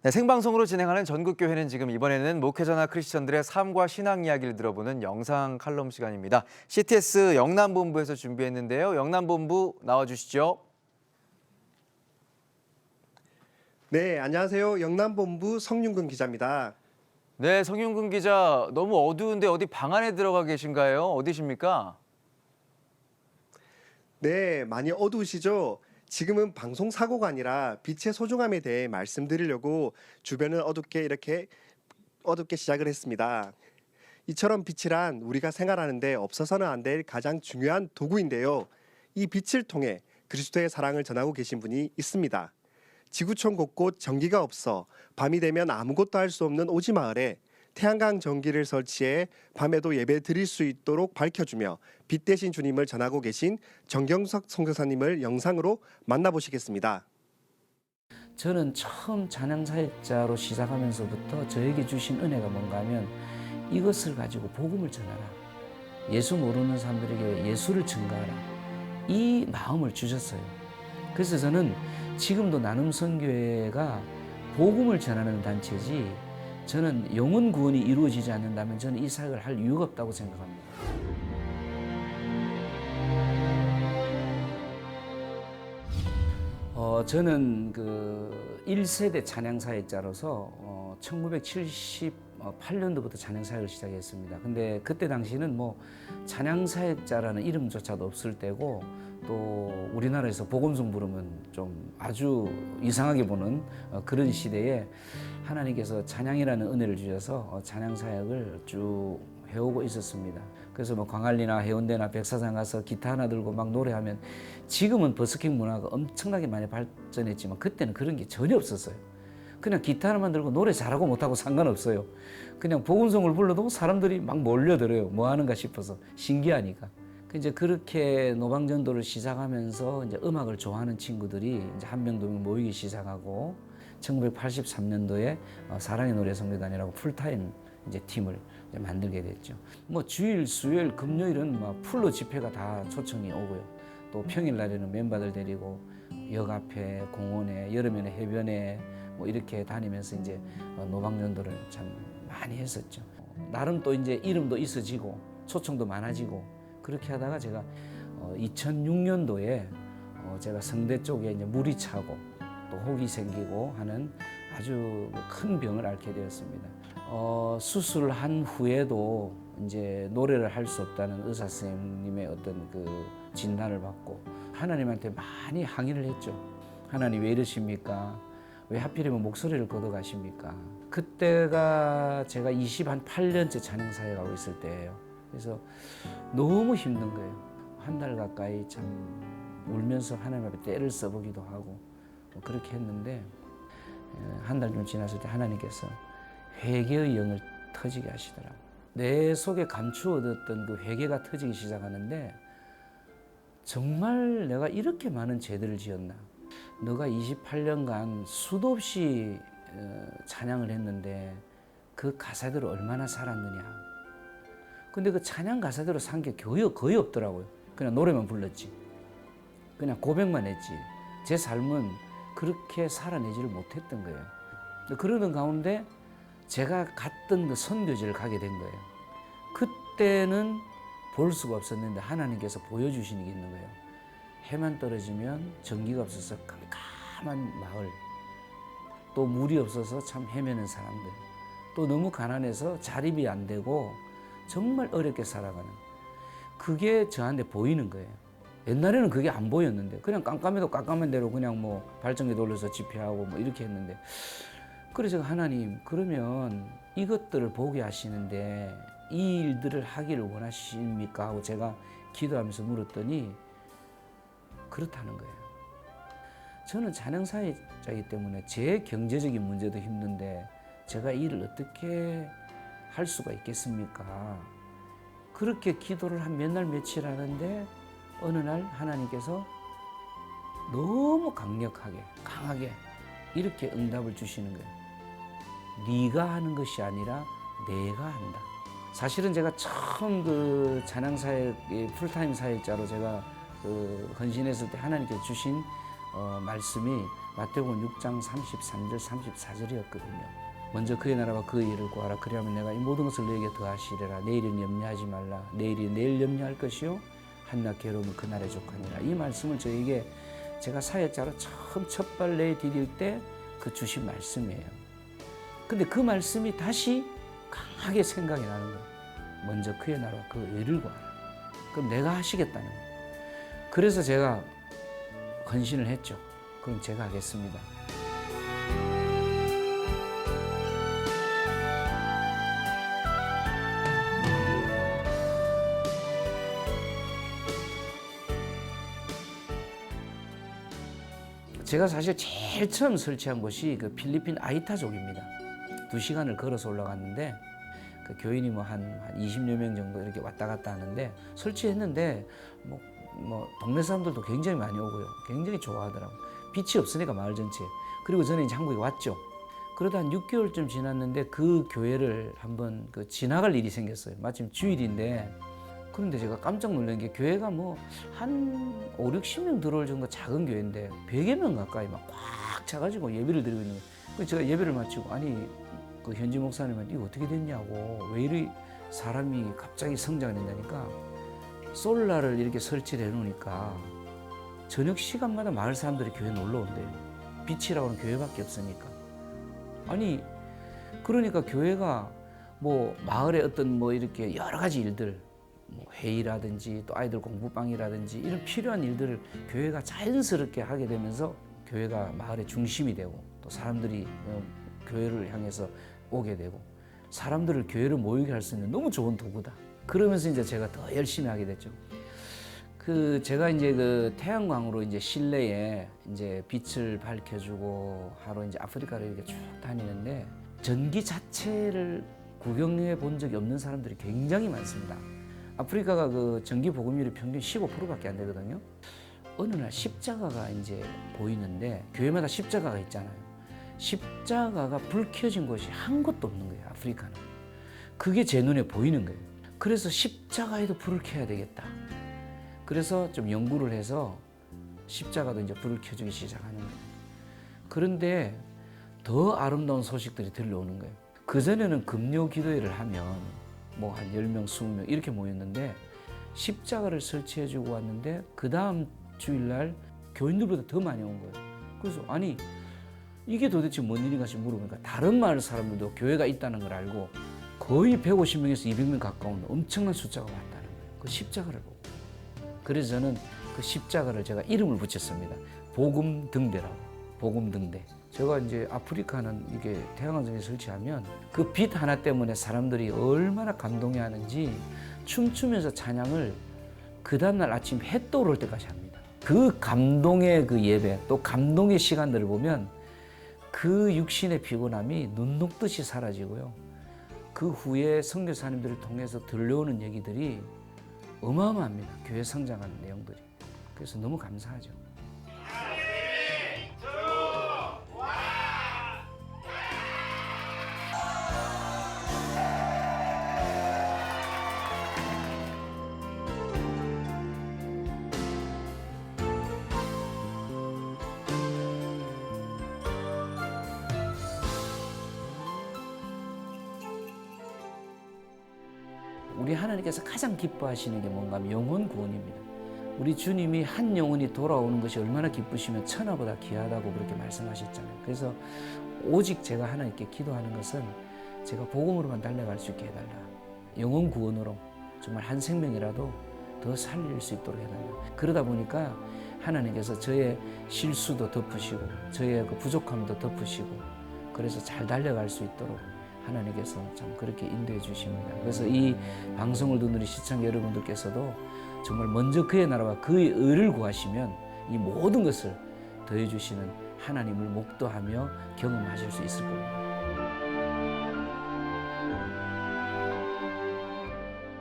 네, 생방송으로 진행하는 전국교회는 지금 이번에는 목회자나 크리스천들의 삶과 신앙 이야기를 들어보는 영상 칼럼 시간입니다. CTS 영남본부에서 준비했는데요. 영남본부 나와주시죠. 네, 안녕하세요. 영남본부 성윤근 기자입니다. 네, 성윤근 기자, 너무 어두운데 어디 방 안에 들어가 계신가요? 어디십니까? 네, 많이 어두우시죠? 지금은 방송 사고가 아니라 빛의 소중함에 대해 말씀드리려고 주변을 이렇게 어둡게 시작을 했습니다. 이처럼 빛이란 우리가 생활하는데 없어서는 안 될 가장 중요한 도구인데요. 이 빛을 통해 그리스도의 사랑을 전하고 계신 분이 있습니다. 지구촌 곳곳 전기가 없어 밤이 되면 아무것도 할 수 없는 오지 마을에 태양광 전기를 설치해 밤에도 예배 드릴 수 있도록 밝혀주며 빛 대신 주님을 전하고 계신 정경석 선교사님을 영상으로 만나보시겠습니다. 저는 처음 찬양사역자로 시작하면서부터 저에게 주신 은혜가 뭔가 하면 이것을 가지고 복음을 전하라. 예수 모르는 사람들에게 예수를 증거하라. 이 마음을 주셨어요. 그래서 저는 지금도 나눔선교회가 복음을 전하는 단체지 저는 영혼 구원이 이루어지지 않는다면 저는 이 사역을 할 이유가 없다고 생각합니다. 저는 그 1세대 찬양사역자로서 1978년도부터 찬양사역을 시작했습니다. 근데 그때 당시는 뭐 찬양사역자라는 이름조차도 없을 때고 또 우리나라에서 복음송 부르면 좀 아주 이상하게 보는 그런 시대에 하나님께서 찬양이라는 은혜를 주셔서 찬양사역을 쭉 해오고 있었습니다. 그래서 뭐 광안리나 해운대나 백사장 가서 기타 하나 들고 막 노래하면 지금은 버스킹 문화가 엄청나게 많이 발전했지만 그때는 그런 게 전혀 없었어요. 그냥 기타 하나만 들고 노래 잘하고 못하고 상관없어요. 그냥 복음송을 불러도 사람들이 막 몰려들어요. 뭐 하는가 싶어서 신기하니까. 이제 그렇게 노방전도를 시작하면서 이제 음악을 좋아하는 친구들이 이제 한 명 두 명 모이기 시작하고 1983년도에 사랑의 노래 선교단이라고 풀타임 이제 팀을 이제 만들게 됐죠. 뭐 주일, 수요일, 금요일은 막 풀로 집회가 다 초청이 오고요. 또 평일날에는 멤버들 데리고 역 앞에, 공원에, 여름에는 해변에 뭐 이렇게 다니면서 이제 노방전도를 참 많이 했었죠. 나름 또 이제 이름도 있어지고 초청도 많아지고 그렇게 하다가 제가 2006년도에 제가 성대 쪽에 이제 물이 차고 또 혹이 생기고 하는 아주 큰 병을 앓게 되었습니다. 수술한 후에도 이제 노래를 할 수 없다는 의사 선생님의 어떤 그 진단을 받고 하나님한테 많이 항의를 했죠. 하나님 왜 이러십니까? 왜 하필이면 목소리를 걷어가십니까? 그때가 제가 28년째 찬양사역하고 있을 때예요. 그래서 너무 힘든 거예요. 한 달 가까이 참 울면서 하나님 앞에 떼를 써보기도 하고 그렇게 했는데 한 달 좀 지났을 때 하나님께서 회개의 영을 터지게 하시더라고요. 내 속에 감추어뒀던 그 회개가 터지기 시작하는데 정말 내가 이렇게 많은 죄들을 지었나? 너가 28년간 수도 없이 찬양을 했는데 그 가사대로 얼마나 살았느냐? 근데 그 찬양 가사대로 산 게 거의 없더라고요. 그냥 노래만 불렀지. 그냥 고백만 했지. 제 삶은 그렇게 살아내지를 못했던 거예요. 그러는 가운데 제가 갔던 그 선교지를 가게 된 거예요. 그때는 볼 수가 없었는데 하나님께서 보여주시는 게 있는 거예요. 해만 떨어지면 전기가 없어서 깜깜한 마을, 또 물이 없어서 참 헤매는 사람들, 또 너무 가난해서 자립이 안 되고 정말 어렵게 살아가는 그게 저한테 보이는 거예요. 옛날에는 그게 안 보였는데 그냥 깜깜해도 깜깜한 대로 그냥 뭐 발전기 돌려서 집회하고 뭐 이렇게 했는데 그래서 하나님 그러면 이것들을 보게 하시는데 이 일들을 하기를 원하십니까? 하고 제가 기도하면서 물었더니 그렇다는 거예요. 저는 찬양사역자이기 때문에 제 경제적인 문제도 힘든데 제가 이 일을 어떻게 할 수가 있겠습니까? 그렇게 기도를 한 몇 날 며칠 하는데 어느 날 하나님께서 너무 강력하게 강하게 이렇게 응답을 주시는 거예요. 네가 하는 것이 아니라 내가 한다. 사실은 제가 처음 그 찬양사역 풀타임 사역자로 제가 그 헌신했을 때 하나님께서 주신 말씀이 마태복음 6장 33절 34절이었거든요. 먼저 그의 나라와 그의 일을 구하라. 그리하면 내가 이 모든 것을 너에게 더하시리라. 내일은 염려하지 말라. 내일이 내일 염려할 것이요 한낱 괴로움은 그날에 족하니라. 이 말씀을 저에게 제가 사역자로 처음 첫 발 내디딜 때 그 주신 말씀이에요. 근데 그 말씀이 다시 강하게 생각이 나는 거예요. 먼저 그의 나라와 그 의를 구하라. 그럼 내가 하시겠다는 거예요. 그래서 제가 헌신을 했죠. 그럼 제가 하겠습니다. 제가 사실 제일 처음 설치한 곳이 그 필리핀 아이타족입니다. 2시간을 걸어서 올라갔는데 그 교인이 뭐 한 20여 명 정도 이렇게 왔다 갔다 하는데 설치했는데 뭐 동네 사람들도 굉장히 많이 오고요. 굉장히 좋아하더라고요. 빛이 없으니까 마을 전체에. 그리고 저는 이제 한국에 왔죠. 그러다 한 6개월쯤 지났는데 그 교회를 한번 그 지나갈 일이 생겼어요. 마침 주일인데. 그런데 제가 깜짝 놀란 게 교회가 뭐 한 5, 60명 들어올 정도 작은 교회인데 100여 명 가까이 막 꽉 차가지고 예배를 드리고 있는 거예요. 그래서 제가 예배를 마치고 아니 그 현지 목사님한테 이거 어떻게 됐냐고 왜 이리 사람이 갑자기 성장된다니까 솔라를 이렇게 설치를 해놓으니까 저녁 시간마다 마을 사람들이 교회 놀러 온대요. 빛이라고 하는 교회밖에 없으니까. 아니 그러니까 교회가 뭐 마을에 어떤 뭐 이렇게 여러 가지 일들 뭐 회의라든지 또 아이들 공부방이라든지 이런 필요한 일들을 교회가 자연스럽게 하게 되면서 교회가 마을의 중심이 되고 또 사람들이 교회를 향해서 오게 되고 사람들을 교회로 모이게 할 수 있는 너무 좋은 도구다. 그러면서 이제 제가 더 열심히 하게 됐죠. 그 제가 이제 그 태양광으로 이제 실내에 이제 빛을 밝혀주고 하러 이제 아프리카를 이렇게 쭉 다니는데 전기 자체를 구경해 본 적이 없는 사람들이 굉장히 많습니다. 아프리카가 그 전기 보급률이 평균 15%밖에 안 되거든요. 어느 날 십자가가 이제 보이는데 교회마다 십자가가 있잖아요. 십자가가 불 켜진 곳이 한 곳도 없는 거예요. 아프리카는. 그게 제 눈에 보이는 거예요. 그래서 십자가에도 불을 켜야 되겠다. 그래서 좀 연구를 해서 십자가도 이제 불을 켜주기 시작하는 거예요. 그런데 더 아름다운 소식들이 들려오는 거예요. 그전에는 금요 기도회를 하면 뭐 한 10명, 20명 이렇게 모였는데 십자가를 설치해주고 왔는데 그 다음 주일날 교인들보다 더 많이 온 거예요. 그래서 아니 이게 도대체 뭔 일인가 싶어 물어보니까 다른 마을 사람들도 교회가 있다는 걸 알고 거의 150명에서 200명 가까운 엄청난 숫자가 왔다는 거예요. 그 십자가를 보고. 그래서 저는 그 십자가를 제가 이름을 붙였습니다. 복음등대라고. 복음등대. 제가 이제 아프리카는 이게 태양광전기 설치하면 그 빛 하나 때문에 사람들이 얼마나 감동해하는지 춤추면서 찬양을 그 다음날 아침 해 떠오를 때까지 합니다. 그 감동의 그 예배 또 감동의 시간들을 보면 그 육신의 피곤함이 눈 녹듯이 사라지고요. 그 후에 선교사님들을 통해서 들려오는 얘기들이 어마어마합니다. 교회 성장하는 내용들이. 그래서 너무 감사하죠. 우리 하나님께서 가장 기뻐하시는 게 뭔가 하면 영혼 구원입니다. 우리 주님이 한 영혼이 돌아오는 것이 얼마나 기쁘시면 천하보다 귀하다고 그렇게 말씀하셨잖아요. 그래서 오직 제가 하나님께 기도하는 것은 제가 복음으로만 달려갈 수 있게 해달라. 영혼 구원으로 정말 한 생명이라도 더 살릴 수 있도록 해달라. 그러다 보니까 하나님께서 저의 실수도 덮으시고 저의 그 부족함도 덮으시고 그래서 잘 달려갈 수 있도록 하나님께서 참 그렇게 인도해 주십니다. 그래서 이 방송을 듣는 우리 시청자 여러분들께서도 정말 먼저 그의 나라와 그의 의를 구하시면 이 모든 것을 더해 주시는 하나님을 목도하며 경험하실 수 있을 겁니다.